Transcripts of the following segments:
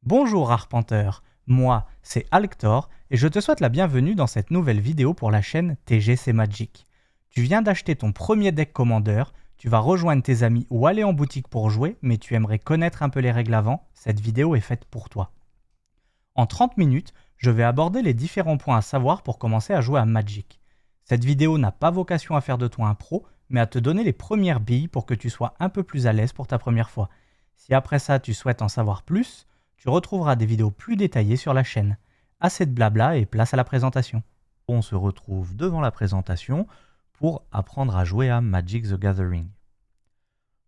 Bonjour arpenteur, moi c'est Alctor et je te souhaite la bienvenue dans cette nouvelle vidéo pour la chaîne TGC Magic. Tu viens d'acheter ton premier deck Commander, tu vas rejoindre tes amis ou aller en boutique pour jouer, mais tu aimerais connaître un peu les règles avant, cette vidéo est faite pour toi. En 30 minutes, je vais aborder les différents points à savoir pour commencer à jouer à Magic. Cette vidéo n'a pas vocation à faire de toi un pro, mais à te donner les premières billes pour que tu sois un peu plus à l'aise pour ta première fois. Si après ça tu souhaites en savoir plus, tu retrouveras des vidéos plus détaillées sur la chaîne. Assez de blabla et place à la présentation. On se retrouve devant la présentation pour apprendre à jouer à Magic the Gathering.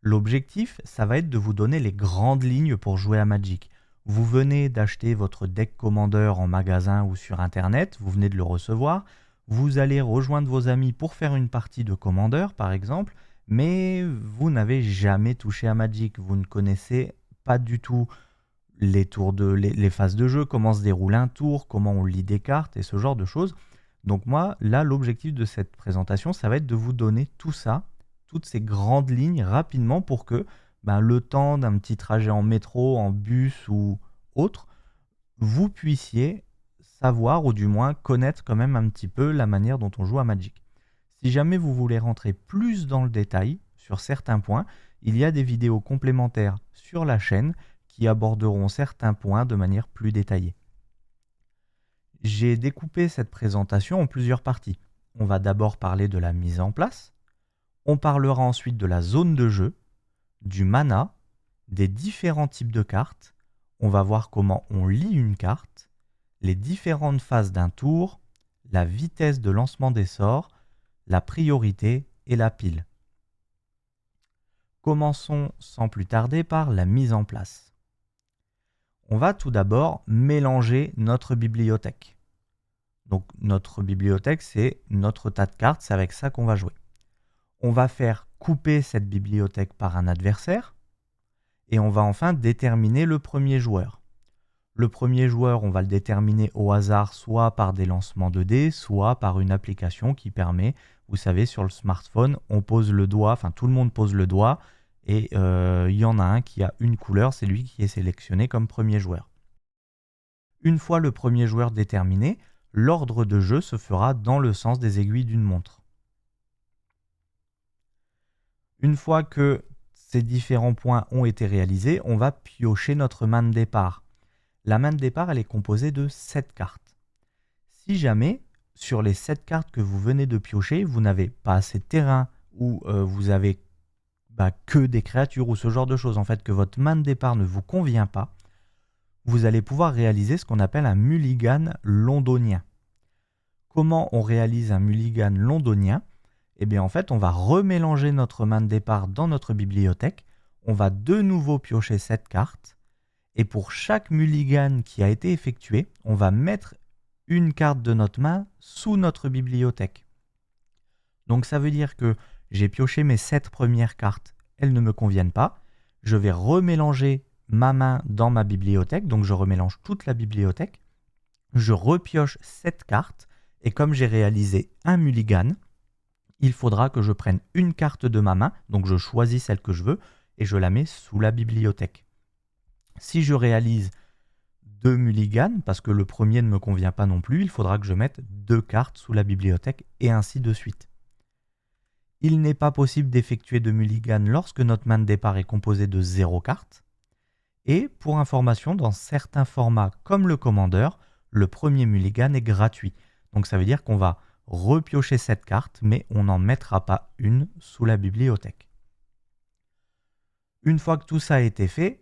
L'objectif, ça va être de vous donner les grandes lignes pour jouer à Magic. Vous venez d'acheter votre deck Commander en magasin ou sur internet, vous venez de le recevoir, vous allez rejoindre vos amis pour faire une partie de Commander par exemple, mais vous n'avez jamais touché à Magic, vous ne connaissez pas du tout les phases de jeu, comment se déroule un tour, comment on lit des cartes et ce genre de choses. Donc moi, là, l'objectif de cette présentation, ça va être de vous donner tout ça, toutes ces grandes lignes rapidement pour que le temps d'un petit trajet en métro, en bus ou autre, vous puissiez savoir ou du moins connaître quand même un petit peu la manière dont on joue à Magic. Si jamais vous voulez rentrer plus dans le détail sur certains points, il y a des vidéos complémentaires sur la chaîne qui aborderont certains points de manière plus détaillée. J'ai découpé cette présentation en plusieurs parties. On va d'abord parler de la mise en place, on parlera ensuite de la zone de jeu, du mana, des différents types de cartes, on va voir comment on lit une carte, les différentes phases d'un tour, la vitesse de lancement des sorts, la priorité et la pile. Commençons sans plus tarder par la mise en place. On va tout d'abord mélanger notre bibliothèque. Donc notre bibliothèque, c'est notre tas de cartes, c'est avec ça qu'on va jouer. On va faire couper cette bibliothèque par un adversaire et on va enfin déterminer le premier joueur. Le premier joueur, on va le déterminer au hasard, soit par des lancements de dés, soit par une application qui permet, vous savez, sur le smartphone, on pose le doigt, enfin tout le monde pose le doigt, et il y en a un qui a une couleur, c'est lui qui est sélectionné comme premier joueur. Une fois le premier joueur déterminé, l'ordre de jeu se fera dans le sens des aiguilles d'une montre. Une fois que ces différents points ont été réalisés, on va piocher notre main de départ. La main de départ, elle est composée de 7 cartes. Si jamais, sur les 7 cartes que vous venez de piocher, vous n'avez pas assez de terrain ou vous avez que des créatures ou ce genre de choses, en fait, que votre main de départ ne vous convient pas, vous allez pouvoir réaliser ce qu'on appelle un mulligan londonien. Comment on réalise un mulligan londonien? Eh bien, en fait, on va remélanger notre main de départ dans notre bibliothèque, on va de nouveau piocher 7 cartes, et pour chaque mulligan qui a été effectué, on va mettre une carte de notre main sous notre bibliothèque. Donc ça veut dire que j'ai pioché mes 7 premières cartes, elles ne me conviennent pas. Je vais remélanger ma main dans ma bibliothèque, donc je remélange toute la bibliothèque. Je repioche 7 cartes, et comme j'ai réalisé un mulligan, il faudra que je prenne une carte de ma main, donc je choisis celle que je veux, et je la mets sous la bibliothèque. Si je réalise 2 mulligans, parce que le premier ne me convient pas non plus, il faudra que je mette 2 cartes sous la bibliothèque, et ainsi de suite. Il n'est pas possible d'effectuer de mulligan lorsque notre main de départ est composée de 0 cartes. Et pour information, dans certains formats comme le Commander, le premier mulligan est gratuit. Donc ça veut dire qu'on va repiocher cette carte, mais on n'en mettra pas une sous la bibliothèque. Une fois que tout ça a été fait,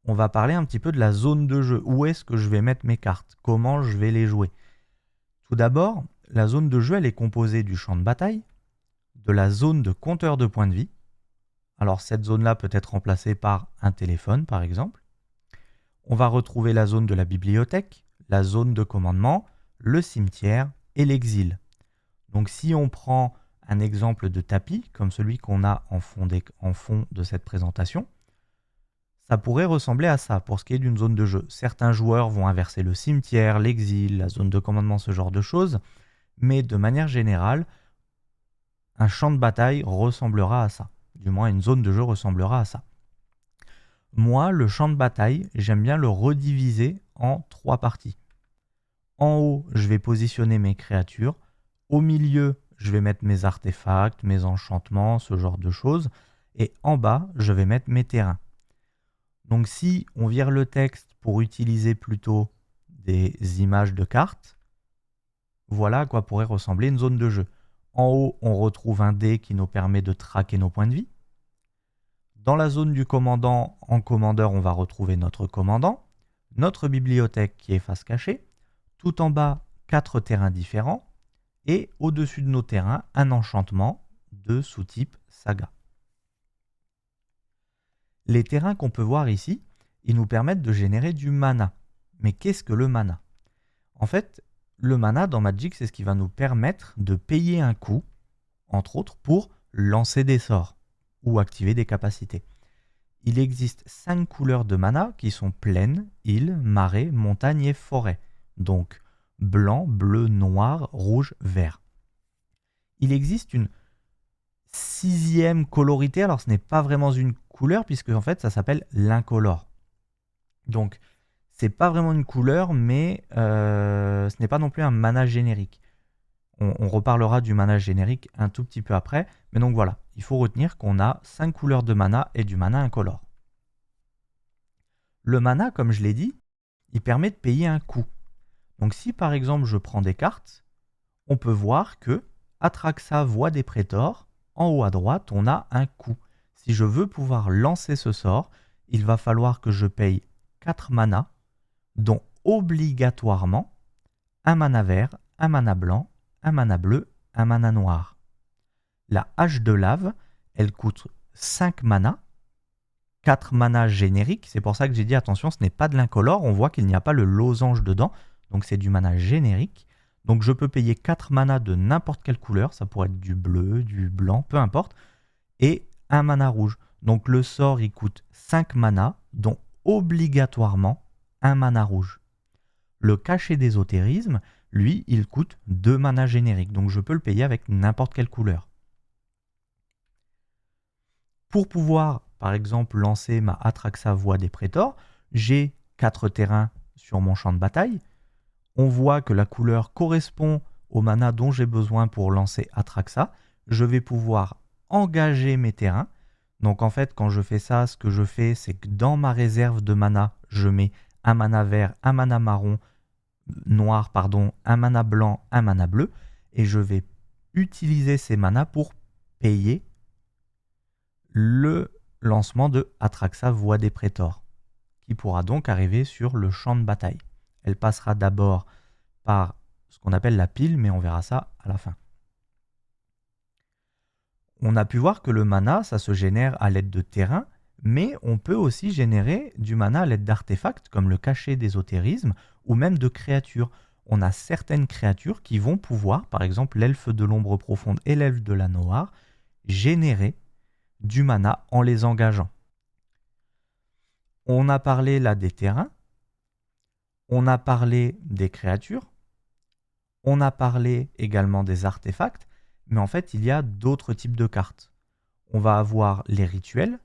on va parler un petit peu de la zone de jeu. Où est-ce que je vais mettre mes cartes? Comment je vais les jouer? Tout d'abord, la zone de jeu, elle est composée du champ de bataille, de la zone de compteur de points de vie. Alors cette zone-là peut être remplacée par un téléphone, par exemple. On va retrouver la zone de la bibliothèque, la zone de commandement, le cimetière et l'exil. Donc si on prend un exemple de tapis, comme celui qu'on a en fond de cette présentation, ça pourrait ressembler à ça pour ce qui est d'une zone de jeu. Certains joueurs vont inverser le cimetière, l'exil, la zone de commandement, ce genre de choses, mais de manière générale, un champ de bataille ressemblera à ça. Du moins, une zone de jeu ressemblera à ça. Moi, le champ de bataille, j'aime bien le rediviser en 3 parties. En haut, je vais positionner mes créatures. Au milieu, je vais mettre mes artefacts, mes enchantements, ce genre de choses. Et en bas, je vais mettre mes terrains. Donc si on vire le texte pour utiliser plutôt des images de cartes, voilà à quoi pourrait ressembler une zone de jeu. En haut, on retrouve un dé qui nous permet de traquer nos points de vie. Dans la zone du commandant, en commandeur, on va retrouver notre commandant, notre bibliothèque qui est face cachée, tout en bas, 4 terrains différents, et au-dessus de nos terrains, un enchantement de sous-type saga. Les terrains qu'on peut voir ici, ils nous permettent de générer du mana. Mais qu'est-ce que le mana? En fait, le mana dans Magic, c'est ce qui va nous permettre de payer un coût, entre autres, pour lancer des sorts ou activer des capacités. Il existe 5 couleurs de mana qui sont plaine, île, marée, montagne et forêt. Donc blanc, bleu, noir, rouge, vert. Il existe une 6e colorité, alors ce n'est pas vraiment une couleur puisque en fait ça s'appelle l'incolore. Donc c'est pas vraiment une couleur, mais ce n'est pas non plus un mana générique. On reparlera du mana générique un tout petit peu après, mais donc voilà, il faut retenir qu'on a 5 couleurs de mana et du mana incolore. Le mana, comme je l'ai dit, il permet de payer un coût. Donc si par exemple je prends des cartes, on peut voir que Atraxa, Voix des Prétors, en haut à droite, on a un coût. Si je veux pouvoir lancer ce sort, il va falloir que je paye 4 manas, dont obligatoirement un mana vert, un mana blanc, un mana bleu, un mana noir. La hache de lave, elle coûte 5 manas, 4 manas génériques, c'est pour ça que j'ai dit attention, ce n'est pas de l'incolore, on voit qu'il n'y a pas le losange dedans, donc c'est du mana générique. Donc je peux payer 4 manas de n'importe quelle couleur, ça pourrait être du bleu, du blanc, peu importe, et un mana rouge. Donc le sort il coûte 5 manas, dont obligatoirement un mana rouge. Le cachet d'ésotérisme, lui, il coûte 2 manas génériques, donc je peux le payer avec n'importe quelle couleur. Pour pouvoir, par exemple, lancer ma Atraxa Voix des Prétors, j'ai 4 terrains sur mon champ de bataille. On voit que la couleur correspond au mana dont j'ai besoin pour lancer Atraxa. Je vais pouvoir engager mes terrains. Donc en fait, quand je fais ça, ce que je fais, c'est que dans ma réserve de mana, je mets un mana vert, un mana noir, un mana blanc, un mana bleu. Et je vais utiliser ces manas pour payer le lancement de Atraxa Voix des Prétors, qui pourra donc arriver sur le champ de bataille. Elle passera d'abord par ce qu'on appelle la pile, mais on verra ça à la fin. On a pu voir que le mana, ça se génère à l'aide de terrain, mais on peut aussi générer du mana à l'aide d'artefacts, comme le cachet d'ésotérisme, ou même de créatures. On a certaines créatures qui vont pouvoir, par exemple l'elfe de l'ombre profonde et l'elfe de la noire, générer du mana en les engageant. On a parlé là des terrains, on a parlé des créatures, on a parlé également des artefacts, mais en fait il y a d'autres types de cartes. On va avoir les rituels,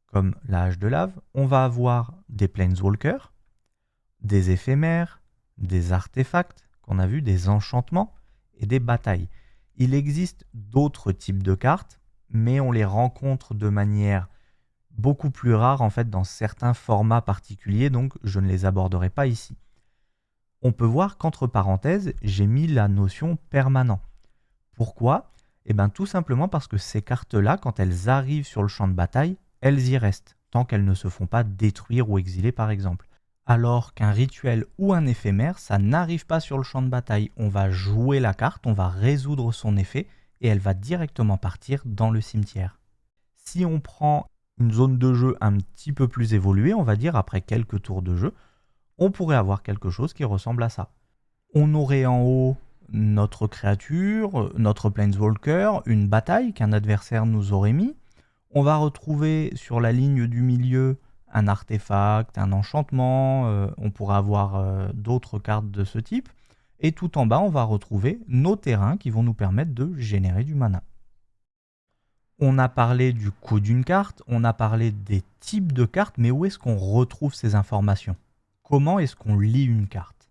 comme la hache de lave, on va avoir des planeswalkers, des éphémères, des artefacts, qu'on a vu, des enchantements et des batailles. Il existe d'autres types de cartes, mais on les rencontre de manière beaucoup plus rare en fait dans certains formats particuliers, donc je ne les aborderai pas ici. On peut voir qu'entre parenthèses, j'ai mis la notion permanent. Pourquoi? Eh bien tout simplement parce que ces cartes-là, quand elles arrivent sur le champ de bataille, elles y restent, tant qu'elles ne se font pas détruire ou exiler par exemple. Alors qu'un rituel ou un éphémère, ça n'arrive pas sur le champ de bataille. On va jouer la carte, on va résoudre son effet, et elle va directement partir dans le cimetière. Si on prend une zone de jeu un petit peu plus évoluée, on va dire après quelques tours de jeu, on pourrait avoir quelque chose qui ressemble à ça. On aurait en haut notre créature, notre planeswalker, une bataille qu'un adversaire nous aurait mis. On va retrouver sur la ligne du milieu un artefact, un enchantement, on pourrait avoir d'autres cartes de ce type. Et tout en bas, on va retrouver nos terrains qui vont nous permettre de générer du mana. On a parlé du coût d'une carte, on a parlé des types de cartes, mais où est-ce qu'on retrouve ces informations? Comment est-ce qu'on lit une carte?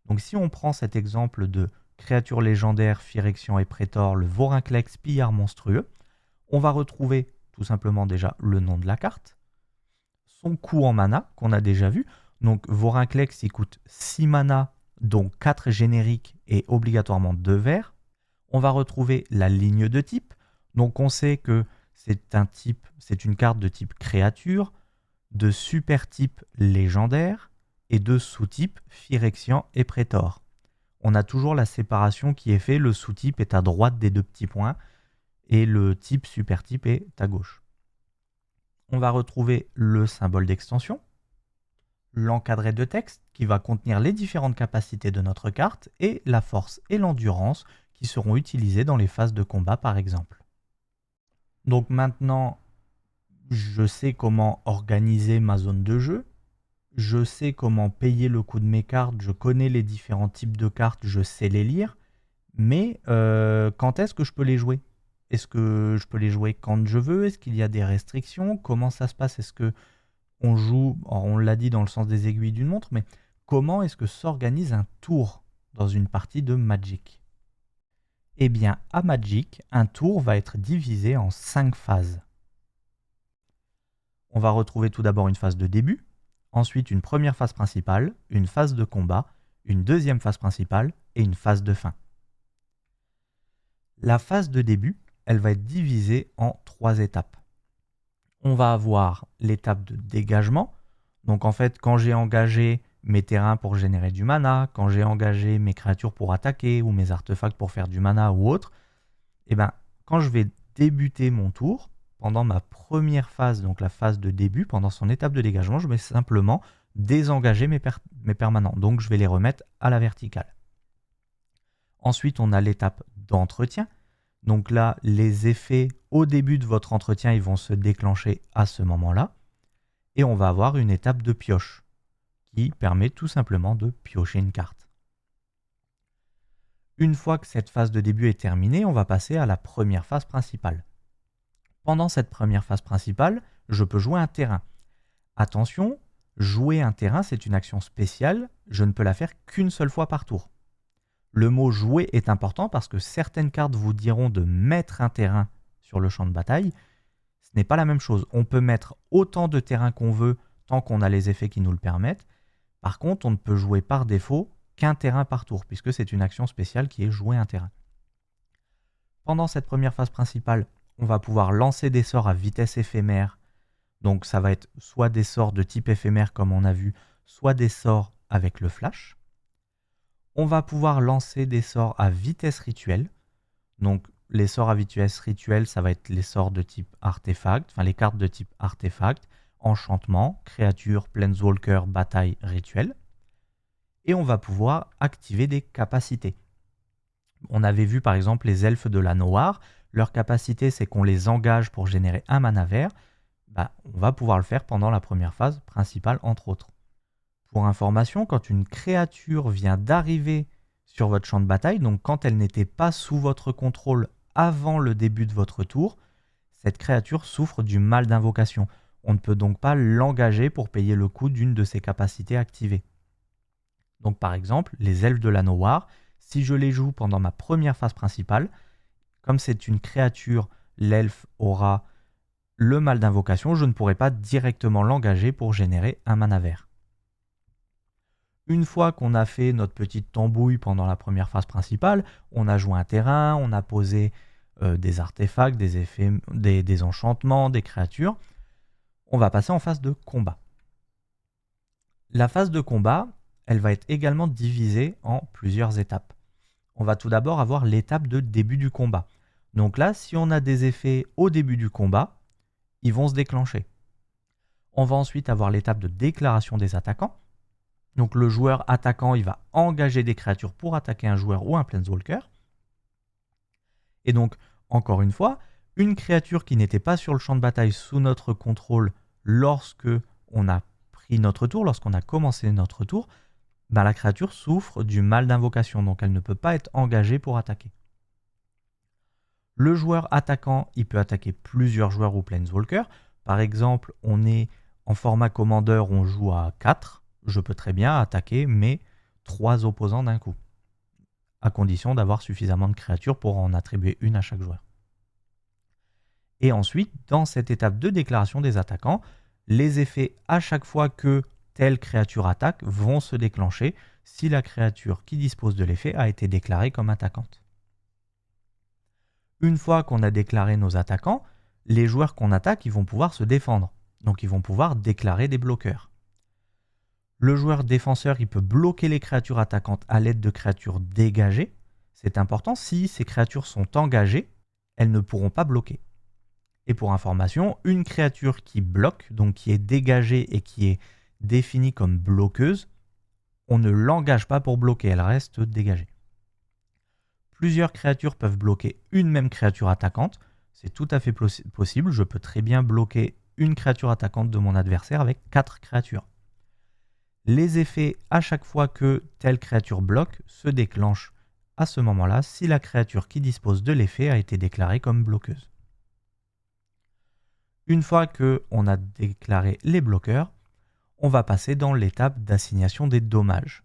Donc si on prend cet exemple de créature légendaire, Phyrexian et Prétor, le Vorinclex pillard monstrueux, on va retrouver tout simplement déjà le nom de la carte, son coût en mana qu'on a déjà vu. Donc Vorinclex, il coûte 6 mana, dont 4 génériques et obligatoirement 2 verts. On va retrouver la ligne de type. Donc on sait que c'est une carte de type créature, de super type légendaire et de sous-type Phyrexian et Prétor. On a toujours la séparation qui est faite, le sous-type est à droite des deux petits points et le type super type est à gauche. On va retrouver le symbole d'extension, l'encadré de texte qui va contenir les différentes capacités de notre carte et la force et l'endurance qui seront utilisées dans les phases de combat par exemple. Donc maintenant, je sais comment organiser ma zone de jeu, je sais comment payer le coût de mes cartes, je connais les différents types de cartes, je sais les lire, mais quand est-ce que je peux les jouer? Est-ce que je peux les jouer quand je veux? Est-ce qu'il y a des restrictions? Comment ça se passe? Est-ce que on joue, on l'a dit dans le sens des aiguilles d'une montre, mais comment est-ce que s'organise un tour dans une partie de Magic? Eh bien, à Magic, un tour va être divisé en 5 phases. On va retrouver tout d'abord une phase de début, ensuite une première phase principale, une phase de combat, une deuxième phase principale et une phase de fin. La phase de début, elle va être divisée en 3 étapes. On va avoir l'étape de dégagement. Donc en fait, quand j'ai engagé mes terrains pour générer du mana, quand j'ai engagé mes créatures pour attaquer ou mes artefacts pour faire du mana ou autre, et ben, quand je vais débuter mon tour, pendant ma première phase, donc la phase de début, pendant son étape de dégagement, je vais simplement désengager mes permanents. Donc je vais les remettre à la verticale. Ensuite, on a l'étape d'entretien. Donc là, les effets au début de votre entretien, ils vont se déclencher à ce moment-là. Et on va avoir une étape de pioche qui permet tout simplement de piocher une carte. Une fois que cette phase de début est terminée, on va passer à la première phase principale. Pendant cette première phase principale, je peux jouer un terrain. Attention, jouer un terrain, c'est une action spéciale, je ne peux la faire qu'une seule fois par tour. Le mot jouer est important parce que certaines cartes vous diront de mettre un terrain sur le champ de bataille. Ce n'est pas la même chose. On peut mettre autant de terrain qu'on veut tant qu'on a les effets qui nous le permettent. Par contre, on ne peut jouer par défaut qu'un terrain par tour puisque c'est une action spéciale qui est jouer un terrain. Pendant cette première phase principale, on va pouvoir lancer des sorts à vitesse éphémère. Donc ça va être soit des sorts de type éphémère comme on a vu, soit des sorts avec le flash. On va pouvoir lancer des sorts à vitesse rituelle. Donc les sorts à vitesse rituelle, ça va être les sorts de type artefact, enfin les cartes de type artefact, enchantement, créature, planeswalker, bataille, rituel. Et on va pouvoir activer des capacités. On avait vu par exemple les elfes de la Noire. Leur capacité, c'est qu'on les engage pour générer un mana vert. On va pouvoir le faire pendant la première phase principale, entre autres. Pour information, quand une créature vient d'arriver sur votre champ de bataille, donc quand elle n'était pas sous votre contrôle avant le début de votre tour, cette créature souffre du mal d'invocation. On ne peut donc pas l'engager pour payer le coût d'une de ses capacités activées. Donc par exemple, les elfes de la Noire, si je les joue pendant ma première phase principale, comme c'est une créature, l'elfe aura le mal d'invocation, je ne pourrai pas directement l'engager pour générer un mana vert. Une fois qu'on a fait notre petite tambouille pendant la première phase principale, on a joué un terrain, on a posé des artefacts, des effets, des enchantements, des créatures. On va passer en phase de combat. La phase de combat, elle va être également divisée en plusieurs étapes. On va tout d'abord avoir l'étape de début du combat. Donc là, si on a des effets au début du combat, ils vont se déclencher. On va ensuite avoir l'étape de déclaration des attaquants. Donc le joueur attaquant, il va engager des créatures pour attaquer un joueur ou un planeswalker. Et donc, encore une fois, une créature qui n'était pas sur le champ de bataille sous notre contrôle lorsque on a pris notre tour, lorsqu'on a commencé notre tour, la créature souffre du mal d'invocation, donc elle ne peut pas être engagée pour attaquer. Le joueur attaquant, il peut attaquer plusieurs joueurs ou Planeswalker. Par exemple, on est en format Commander, on joue à 4. Je peux très bien attaquer mes 3 opposants d'un coup, à condition d'avoir suffisamment de créatures pour en attribuer une à chaque joueur. Et ensuite, dans cette étape de déclaration des attaquants, les effets à chaque fois que telle créature attaque vont se déclencher si la créature qui dispose de l'effet a été déclarée comme attaquante. Une fois qu'on a déclaré nos attaquants, les joueurs qu'on attaque, ils vont pouvoir se défendre. Donc ils vont pouvoir déclarer des bloqueurs. Le joueur défenseur, il peut bloquer les créatures attaquantes à l'aide de créatures dégagées. C'est important, si ces créatures sont engagées, elles ne pourront pas bloquer. Et pour information, une créature qui bloque, donc qui est dégagée et qui est définie comme bloqueuse, on ne l'engage pas pour bloquer, elle reste dégagée. Plusieurs créatures peuvent bloquer une même créature attaquante, c'est tout à fait possible, je peux très bien bloquer une créature attaquante de mon adversaire avec 4 créatures. Les effets à chaque fois que telle créature bloque se déclenchent à ce moment-là si la créature qui dispose de l'effet a été déclarée comme bloqueuse. Une fois qu'on a déclaré les bloqueurs, on va passer dans l'étape d'assignation des dommages.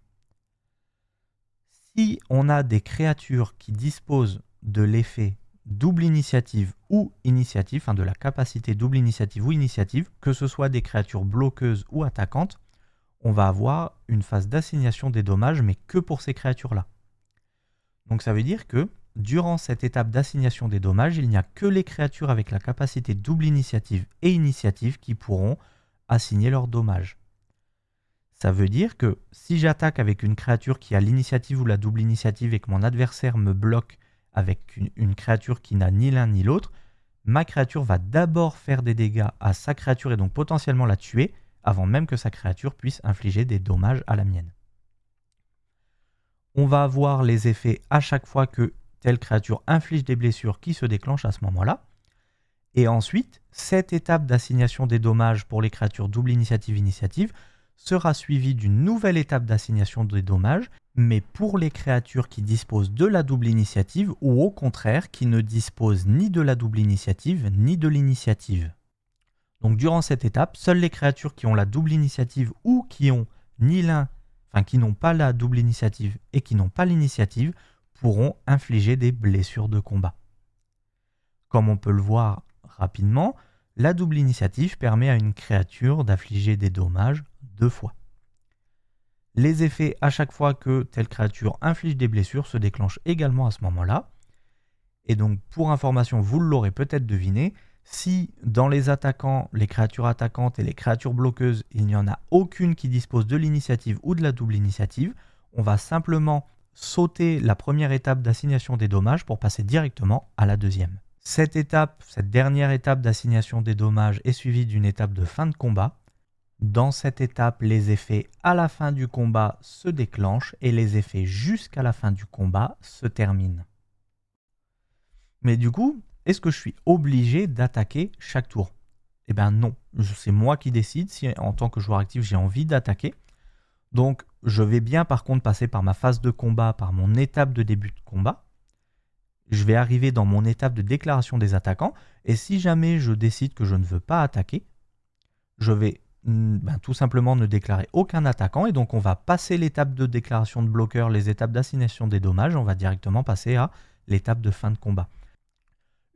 Si on a des créatures qui disposent de l'effet double initiative ou initiative, de la capacité double initiative ou initiative, que ce soit des créatures bloqueuses ou attaquantes, on va avoir une phase d'assignation des dommages, mais que pour ces créatures-là. Donc ça veut dire que durant cette étape d'assignation des dommages, il n'y a que les créatures avec la capacité double initiative et initiative qui pourront assigner leurs dommages. Ça veut dire que si j'attaque avec une créature qui a l'initiative ou la double initiative et que mon adversaire me bloque avec une créature qui n'a ni l'un ni l'autre, ma créature va d'abord faire des dégâts à sa créature et donc potentiellement la tuer avant même que sa créature puisse infliger des dommages à la mienne. On va avoir les effets à chaque fois que telle créature inflige des blessures qui se déclenchent à ce moment-là. Et ensuite, cette étape d'assignation des dommages pour les créatures double initiative-initiative sera suivie d'une nouvelle étape d'assignation des dommages, mais pour les créatures qui disposent de la double initiative ou au contraire qui ne disposent ni de la double initiative ni de l'initiative. Donc durant cette étape, seules les créatures qui ont la double initiative ou qui ont ni l'un, qui n'ont pas la double initiative et qui n'ont pas l'initiative pourront infliger des blessures de combat. Comme on peut le voir rapidement, la double initiative permet à une créature d'infliger des dommages 2 fois. Les effets à chaque fois que telle créature inflige des blessures se déclenchent également à ce moment-là. Et donc pour information, vous l'aurez peut-être deviné, si dans les attaquants, les créatures attaquantes et les créatures bloqueuses, il n'y en a aucune qui dispose de l'initiative ou de la double initiative, on va simplement sauter la première étape d'assignation des dommages pour passer directement à la deuxième. Cette dernière étape d'assignation des dommages est suivie d'une étape de fin de combat. Dans cette étape, les effets à la fin du combat se déclenchent et les effets jusqu'à la fin du combat se terminent. Mais du coup, est-ce que je suis obligé d'attaquer chaque tour? Eh bien non, c'est moi qui décide si en tant que joueur actif j'ai envie d'attaquer. Donc je vais bien par contre passer par ma phase de combat, par mon étape de début de combat. Je vais arriver dans mon étape de déclaration des attaquants et si jamais je décide que je ne veux pas attaquer, je vais tout simplement ne déclarer aucun attaquant et donc on va passer l'étape de déclaration de bloqueur, les étapes d'assignation des dommages, on va directement passer à l'étape de fin de combat.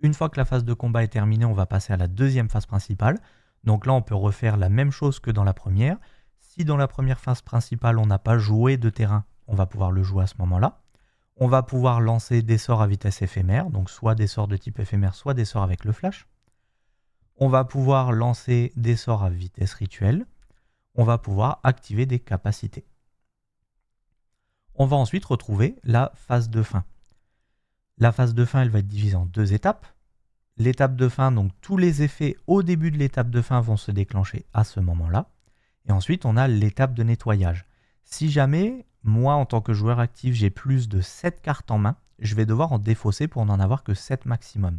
Une fois que la phase de combat est terminée, on va passer à la deuxième phase principale. Donc là, on peut refaire la même chose que dans la première. Si dans la première phase principale, on n'a pas joué de terrain, on va pouvoir le jouer à ce moment-là. On va pouvoir lancer des sorts à vitesse éphémère, donc soit des sorts de type éphémère, soit des sorts avec le flash. On va pouvoir lancer des sorts à vitesse rituelle. On va pouvoir activer des capacités. On va ensuite retrouver la phase de fin. La phase de fin, elle va être divisée en 2 étapes. L'étape de fin, donc tous les effets au début de l'étape de fin vont se déclencher à ce moment-là. Et ensuite, on a l'étape de nettoyage. Si jamais, moi, en tant que joueur actif, j'ai plus de 7 cartes en main, je vais devoir en défausser pour n'en avoir que 7 maximum.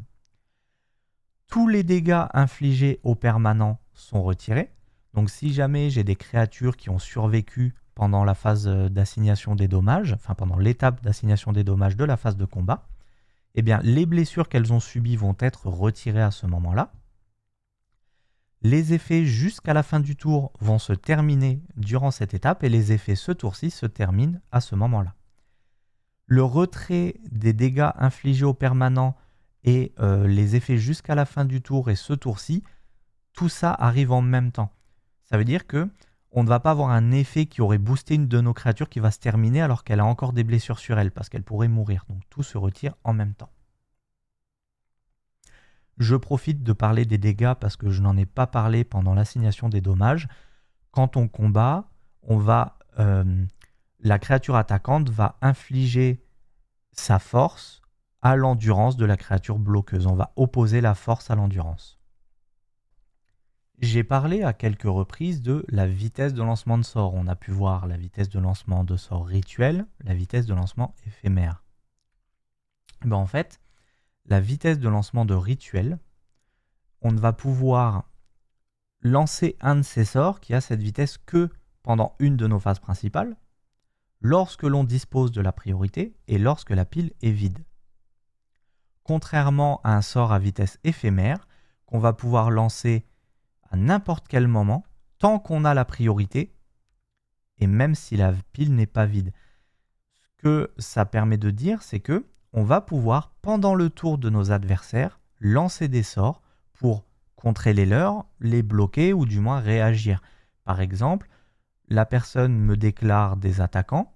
Tous les dégâts infligés au permanent sont retirés. Donc si jamais j'ai des créatures qui ont survécu pendant la phase d'assignation des dommages, pendant l'étape d'assignation des dommages de la phase de combat, eh bien, les blessures qu'elles ont subies vont être retirées à ce moment-là. Les effets jusqu'à la fin du tour vont se terminer durant cette étape et les effets ce tour-ci se terminent à ce moment-là. Le retrait des dégâts infligés au permanent et les effets jusqu'à la fin du tour et ce tour-ci, tout ça arrive en même temps. Ça veut dire que on ne va pas avoir un effet qui aurait boosté une de nos créatures qui va se terminer alors qu'elle a encore des blessures sur elle parce qu'elle pourrait mourir. Donc tout se retire en même temps. Je profite de parler des dégâts parce que je n'en ai pas parlé pendant l'assignation des dommages. Quand on combat, la créature attaquante va infliger sa force à l'endurance de la créature bloqueuse. On va opposer la force à l'endurance. J'ai parlé à quelques reprises de la vitesse de lancement de sort. On a pu voir la vitesse de lancement de sort rituel, la vitesse de lancement éphémère. En fait, la vitesse de lancement de rituel, on ne va pouvoir lancer un de ces sorts qui a cette vitesse que pendant une de nos phases principales, lorsque l'on dispose de la priorité et lorsque la pile est vide. Contrairement à un sort à vitesse éphémère qu'on va pouvoir lancer à n'importe quel moment, tant qu'on a la priorité, et même si la pile n'est pas vide. Ce que ça permet de dire, c'est que on va pouvoir, pendant le tour de nos adversaires, lancer des sorts pour contrer les leurs, les bloquer ou du moins réagir. Par exemple, la personne me déclare des attaquants,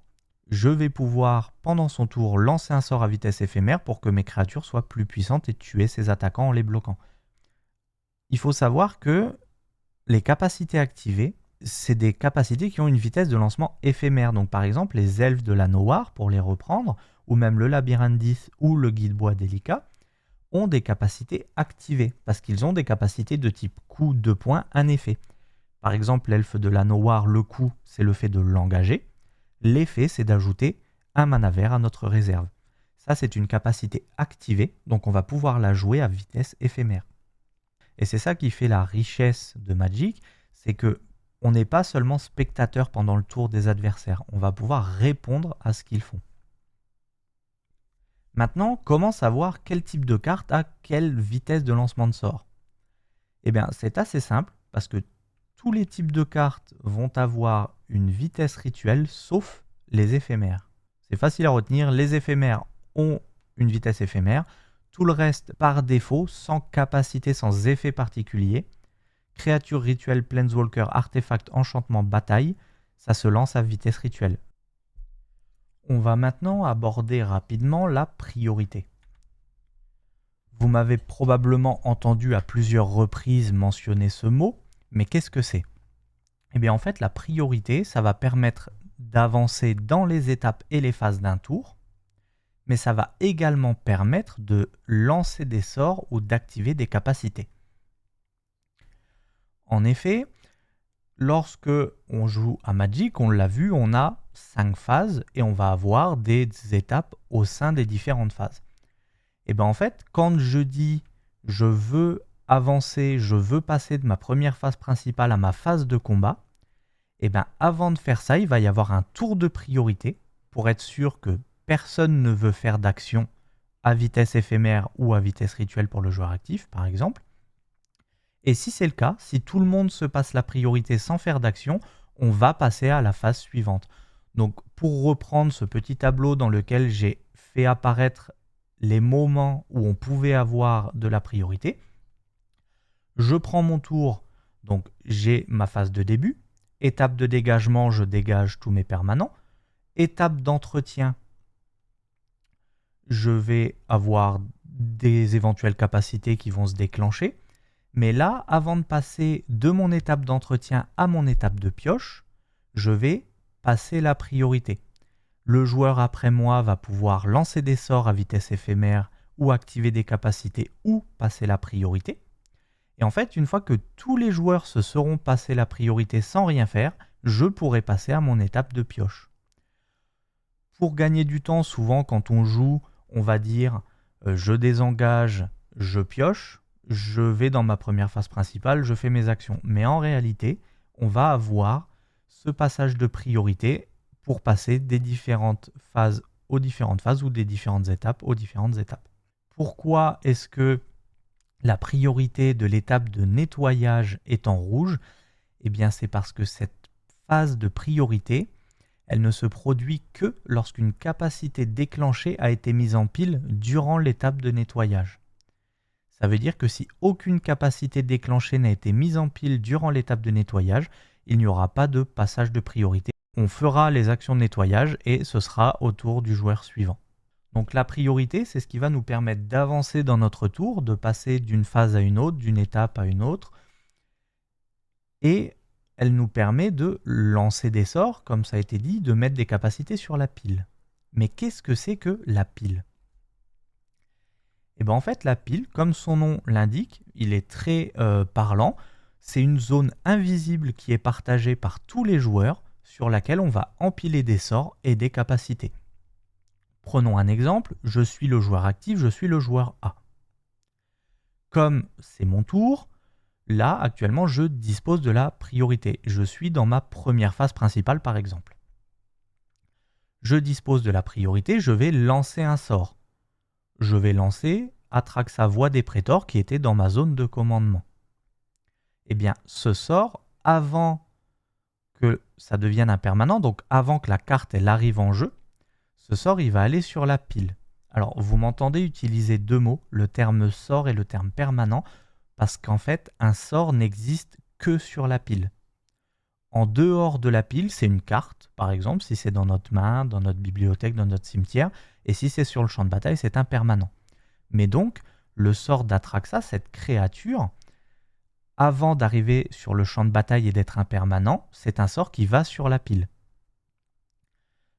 je vais pouvoir, pendant son tour, lancer un sort à vitesse éphémère pour que mes créatures soient plus puissantes et tuer ces attaquants en les bloquant. Il faut savoir que les capacités activées, c'est des capacités qui ont une vitesse de lancement éphémère. Donc par exemple, les elfes de la Noire, pour les reprendre, ou même le labyrinthe 10 ou le guide bois délicat, ont des capacités activées, parce qu'ils ont des capacités de type coup 2 points, un effet. Par exemple, l'elfe de la Noire, le coup, c'est le fait de l'engager. L'effet, c'est d'ajouter un mana vert à notre réserve. Ça, c'est une capacité activée, donc on va pouvoir la jouer à vitesse éphémère. Et c'est ça qui fait la richesse de Magic, c'est que on n'est pas seulement spectateur pendant le tour des adversaires, on va pouvoir répondre à ce qu'ils font. Maintenant, comment savoir quel type de carte a quelle vitesse de lancement de sort? Eh bien, c'est assez simple, parce que tous les types de cartes vont avoir une vitesse rituelle, sauf les éphémères. C'est facile à retenir, les éphémères ont une vitesse éphémère, tout le reste par défaut, sans capacité, sans effet particulier. Créature rituelle, planeswalker, artefact, enchantement, bataille, ça se lance à vitesse rituelle. On va maintenant aborder rapidement la priorité. Vous m'avez probablement entendu à plusieurs reprises mentionner ce mot, mais qu'est-ce que c'est? Eh bien en fait, la priorité, ça va permettre d'avancer dans les étapes et les phases d'un tour, mais ça va également permettre de lancer des sorts ou d'activer des capacités. En effet, lorsque on joue à Magic, on l'a vu, on a 5 phases et on va avoir des étapes au sein des différentes phases. Et bien en fait, quand je dis je veux avancer, je veux passer de ma première phase principale à ma phase de combat, et bien avant de faire ça, il va y avoir un tour de priorité pour être sûr que personne ne veut faire d'action à vitesse éphémère ou à vitesse rituelle pour le joueur actif, par exemple. Et si c'est le cas, si tout le monde se passe la priorité sans faire d'action, on va passer à la phase suivante. Donc pour reprendre ce petit tableau dans lequel j'ai fait apparaître les moments où on pouvait avoir de la priorité, je prends mon tour, donc j'ai ma phase de début, étape de dégagement, je dégage tous mes permanents, étape d'entretien, je vais avoir des éventuelles capacités qui vont se déclencher. Mais là, avant de passer de mon étape d'entretien à mon étape de pioche, je vais passer la priorité. Le joueur après moi va pouvoir lancer des sorts à vitesse éphémère ou activer des capacités ou passer la priorité. Et en fait, une fois que tous les joueurs se seront passés la priorité sans rien faire, je pourrai passer à mon étape de pioche. Pour gagner du temps, souvent quand on joue, on va dire je désengage, je pioche, je vais dans ma première phase principale, je fais mes actions. Mais en réalité, on va avoir ce passage de priorité pour passer des différentes phases aux différentes phases ou des différentes étapes aux différentes étapes. Pourquoi est-ce que la priorité de l'étape de nettoyage est en rouge? Eh bien, c'est parce que cette phase de priorité, elle ne se produit que lorsqu'une capacité déclenchée a été mise en pile durant l'étape de nettoyage. Ça veut dire que si aucune capacité déclenchée n'a été mise en pile durant l'étape de nettoyage, il n'y aura pas de passage de priorité. On fera les actions de nettoyage et ce sera au tour du joueur suivant. Donc la priorité, c'est ce qui va nous permettre d'avancer dans notre tour, de passer d'une phase à une autre, d'une étape à une autre. Et elle nous permet de lancer des sorts, comme ça a été dit, de mettre des capacités sur la pile. Mais qu'est-ce que c'est que la pile? Et bien en fait, la pile, comme son nom l'indique, il est très parlant, c'est une zone invisible qui est partagée par tous les joueurs sur laquelle on va empiler des sorts et des capacités. Prenons un exemple, je suis le joueur actif, je suis le joueur A. Comme c'est mon tour, là, actuellement, je dispose de la priorité. Je suis dans ma première phase principale, par exemple. Je dispose de la priorité, je vais lancer un sort. Je vais lancer Atraxa Voix des Prétors qui était dans ma zone de commandement. Eh bien, ce sort, avant que ça devienne un permanent, donc avant que la carte elle arrive en jeu, ce sort, il va aller sur la pile. Alors, vous m'entendez utiliser deux mots, le terme sort et le terme permanent, parce qu'en fait, un sort n'existe que sur la pile. En dehors de la pile, c'est une carte, par exemple, si c'est dans notre main, dans notre bibliothèque, dans notre cimetière, et si c'est sur le champ de bataille, c'est un permanent. Mais donc, le sort d'Atraxa, cette créature, avant d'arriver sur le champ de bataille et d'être un permanent, c'est un sort qui va sur la pile.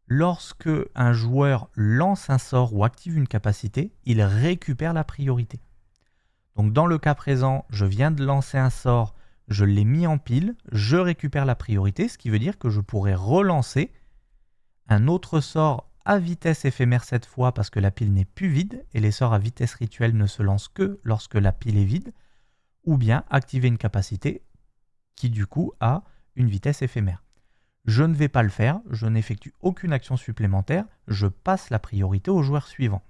Lorsque un joueur lance un sort ou active une capacité, il récupère la priorité. Donc dans le cas présent, je viens de lancer un sort, je l'ai mis en pile, je récupère la priorité, ce qui veut dire que je pourrais relancer un autre sort à vitesse éphémère cette fois parce que la pile n'est plus vide et les sorts à vitesse rituelle ne se lancent que lorsque la pile est vide, ou bien activer une capacité qui du coup a une vitesse éphémère. Je ne vais pas le faire, je n'effectue aucune action supplémentaire, je passe la priorité au joueur suivant.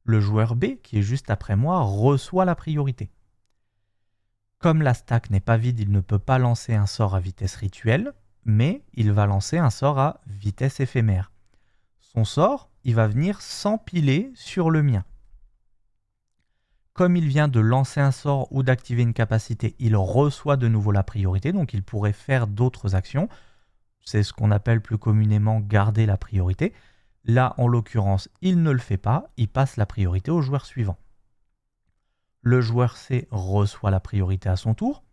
Le joueur B, qui est juste après moi, reçoit la priorité. Comme la stack n'est pas vide, il ne peut pas lancer un sort à vitesse rituelle, mais il va lancer un sort à vitesse éphémère. Son sort, il va venir s'empiler sur le mien. Comme il vient de lancer un sort ou d'activer une capacité, il reçoit de nouveau la priorité, donc il pourrait faire d'autres actions. C'est ce qu'on appelle plus communément garder la priorité. Là, en l'occurrence, il ne le fait pas, il passe la priorité au joueur suivant. Le joueur C reçoit la priorité à son tour.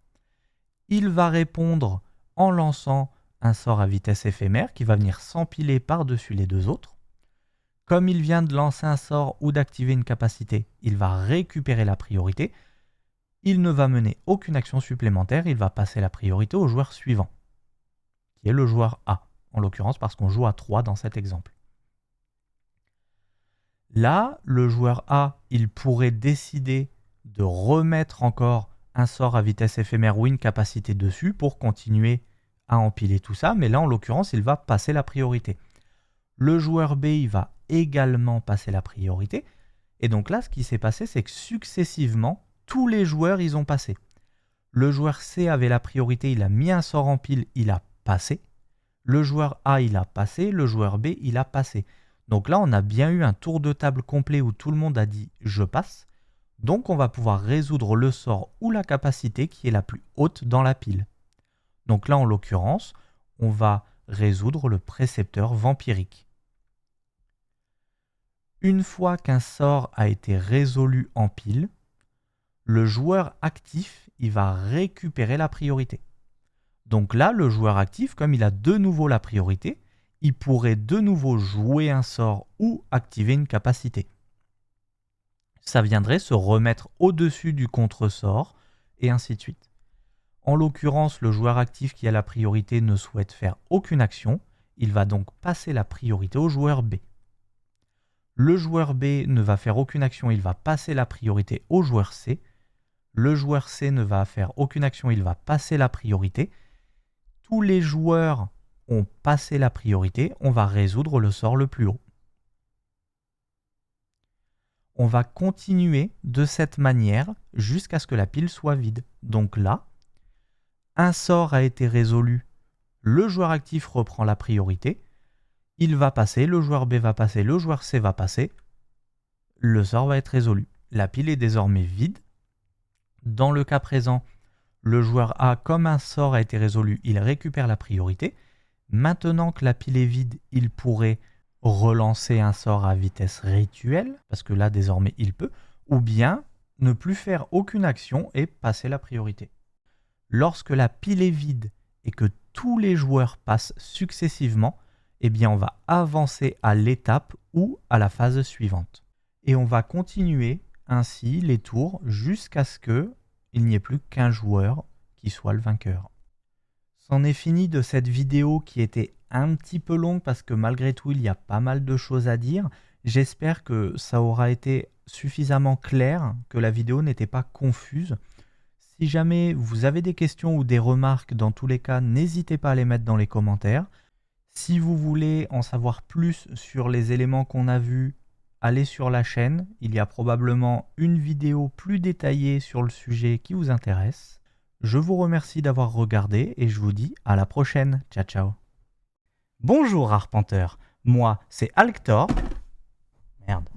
Il va répondre en lançant un sort à vitesse éphémère qui va venir s'empiler par-dessus les deux autres. Comme il vient de lancer un sort ou d'activer une capacité, il va récupérer la priorité. Il ne va mener aucune action supplémentaire, il va passer la priorité au joueur suivant, qui est le joueur A, en l'occurrence parce qu'on joue à 3 dans cet exemple. Là, le joueur A, il pourrait décider de remettre encore un sort à vitesse éphémère ou une capacité dessus pour continuer à empiler tout ça, mais là, en l'occurrence, il va passer la priorité. Le joueur B, il va également passer la priorité. Et donc là, ce qui s'est passé, c'est que successivement, tous les joueurs, ils ont passé. Le joueur C avait la priorité, il a mis un sort en pile, il a passé. Le joueur A, il a passé. Le joueur B, il a passé. Donc là, on a bien eu un tour de table complet où tout le monde a dit « je passe ». Donc on va pouvoir résoudre le sort ou la capacité qui est la plus haute dans la pile. Donc là, en l'occurrence, on va résoudre le précepteur vampirique. Une fois qu'un sort a été résolu en pile, le joueur actif, il va récupérer la priorité. Donc là, le joueur actif, comme il a de nouveau la priorité, il pourrait de nouveau jouer un sort ou activer une capacité. Ça viendrait se remettre au-dessus du contre-sort et ainsi de suite. En l'occurrence, le joueur actif qui a la priorité ne souhaite faire aucune action, il va donc passer la priorité au joueur B. Le joueur B ne va faire aucune action, il va passer la priorité au joueur C. Le joueur C ne va faire aucune action, il va passer la priorité. Tous les joueurs ont passé la priorité, on va résoudre le sort le plus haut. On va continuer de cette manière jusqu'à ce que la pile soit vide. Donc là, un sort a été résolu, le joueur actif reprend la priorité, il va passer, le joueur B va passer, le joueur C va passer, le sort va être résolu. La pile est désormais vide. Dans le cas présent, le joueur A, comme un sort a été résolu, il récupère la priorité. Maintenant que la pile est vide, il pourrait relancer un sort à vitesse rituelle, parce que là, désormais, il peut, ou bien ne plus faire aucune action et passer la priorité. Lorsque la pile est vide et que tous les joueurs passent successivement, eh bien, on va avancer à l'étape ou à la phase suivante. Et on va continuer ainsi les tours jusqu'à ce qu'il n'y ait plus qu'un joueur qui soit le vainqueur. C'en est fini de cette vidéo qui était un petit peu longue parce que malgré tout il y a pas mal de choses à dire. J'espère que ça aura été suffisamment clair, que la vidéo n'était pas confuse. Si jamais vous avez des questions ou des remarques, dans tous les cas, n'hésitez pas à les mettre dans les commentaires. Si vous voulez en savoir plus sur les éléments qu'on a vus, allez sur la chaîne. Il y a probablement une vidéo plus détaillée sur le sujet qui vous intéresse. Je vous remercie d'avoir regardé et je vous dis à la prochaine. Ciao, ciao. Bonjour Arpenteur, moi c'est Alctor. Merde.